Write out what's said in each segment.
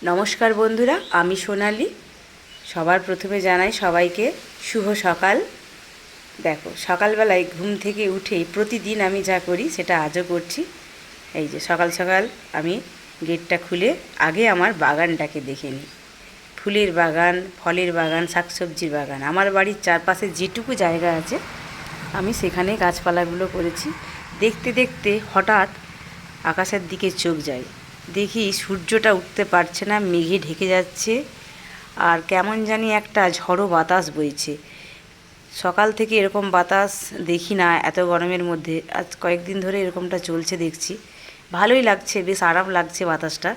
নমস্কার বন্ধুরা, আমি সোনালি। সবার প্রথমে জানাই সবাইকে শুভ সকাল। দেখো, সকালবেলায় ঘুম থেকে উঠেই প্রতিদিন আমি যা করি সেটা আজও করছি। এই যে সকাল সকাল আমি গেটটা খুলে আগে আমার বাগানটাকে দেখে নিই। ফুলের বাগান, ফলের বাগান, শাকসবজির বাগান। আমার বাড়ির চারপাশে যেটুকু জায়গা আছে আমি সেখানে গাছপালাগুলো করেছি। দেখতে দেখতে হঠাৎ আকাশের দিকে চোখ যায়, দেখি সূর্যটা উঠতে পারছে না, মেঘে ঢেকে যাচ্ছে, আর কেমন জানি একটা ঝড়ো বাতাস বইছে। সকাল থেকে এরকম বাতাস দেখি না এত গরমের মধ্যে। আজ কয়েকদিন ধরে এরকমটা চলছে দেখছি। ভালোই লাগছে, বেশ আরাম লাগছে বাতাসটা।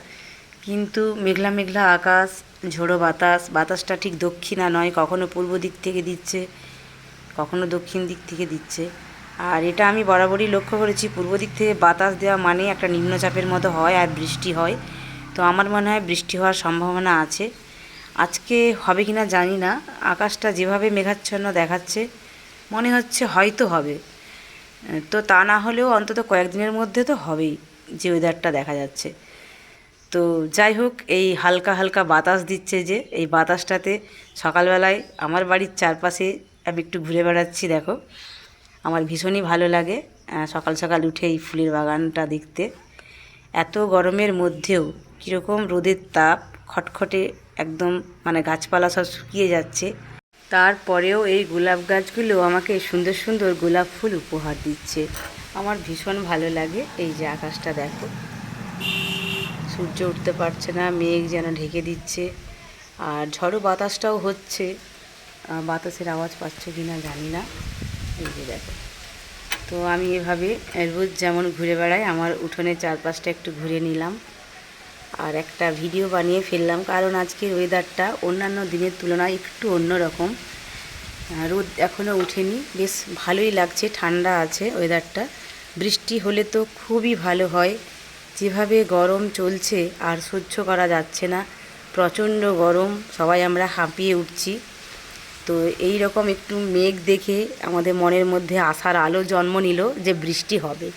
কিন্তু মেঘলা মেঘলা আকাশ, ঝোড়ো বাতাস। বাতাসটা ঠিক দক্ষিণা নয়, কখনো পূর্ব দিক থেকে দিচ্ছে, কখনো দক্ষিণ দিক থেকে দিচ্ছে। আর এটা আমি বরাবরই লক্ষ্য করেছি, পূর্ব দিক থেকে বাতাস দেওয়া মানে একটা নিম্নচাপের মতো হয় আর বৃষ্টি হয়। তো আমার মনে হয় বৃষ্টি হওয়ার সম্ভাবনা আছে। আজকে হবে কি না জানি না, আকাশটা যেভাবে মেঘাচ্ছন্ন দেখাচ্ছে মনে হচ্ছে হয়তো হবে। তো তা না হলেও অন্তত কয়েকদিনের মধ্যে তো হবেই, যে ওয়েদারটা দেখা যাচ্ছে। তো যাই হোক, এই হালকা হালকা বাতাস দিচ্ছে, যে এই বাতাসটাতে সকালবেলায় আমার বাড়ির চারপাশে আমি একটু ঘুরে বেড়াচ্ছি। দেখো, আমার ভীষণই ভালো লাগে সকাল সকাল উঠে এই ফুলের বাগানটা দেখতে। এত গরমের মধ্যেও কীরকম রোদের তাপ, খটখটে একদম, মানে গাছপালা সব শুকিয়ে যাচ্ছে। তারপরেও এই গোলাপ গাছগুলো আমাকে সুন্দর সুন্দর গোলাপ ফুল উপহার দিচ্ছে। আমার ভীষণ ভালো লাগে। এই যে আকাশটা দেখো, সূর্য উঠতে পারছে না, মেঘ যেন ঢেকে দিচ্ছে, আর ঝড়ো বাতাসটাও হচ্ছে। বাতাসের আওয়াজ পাচ্ছ কি না জানি না। এই যে দেখো, তো আমি এভাবে রোজ যেমন ঘুরে বেড়াই, আমার উঠোনের চারপাশটা একটু ঘুরে নিলাম আর একটা ভিডিও বানিয়ে ফেললাম। কারণ আজকের ওয়েদারটা অন্যান্য দিনের তুলনায় একটু অন্যরকম। রোদ এখনও উঠেনি, বেশ ভালোই লাগছে, ঠান্ডা আছে ওয়েদারটা। বৃষ্টি হলে তো খুবই ভালো হয়। যেভাবে গরম চলছে আর সহ্য করা যাচ্ছে না, প্রচণ্ড গরম, সবাই আমরা হাঁপিয়ে উঠছি। তো এই রকম একটু মেঘ দেখে আমাদের মনের মধ্যে আশার আলো জন্ম নিল যে বৃষ্টি হবে।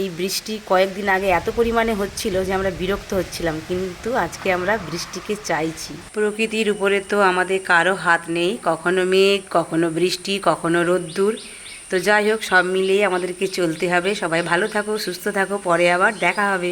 এই বৃষ্টি কয়েকদিন আগে এত পরিমাণে হচ্ছিল যে আমরা বিরক্ত হচ্ছিলাম, কিন্তু আজকে আমরা বৃষ্টিকে চাইছি। প্রকৃতির উপরে তো আমাদের কারো হাত নেই, কখনো মেঘ, কখনো বৃষ্টি, কখনো রোদ্দুর। তো যাই হোক, সব মিলিয়ে আমাদেরকে চলতে হবে। সবাই ভালো থাকো, সুস্থ থাকো, পরে আবার দেখা হবে।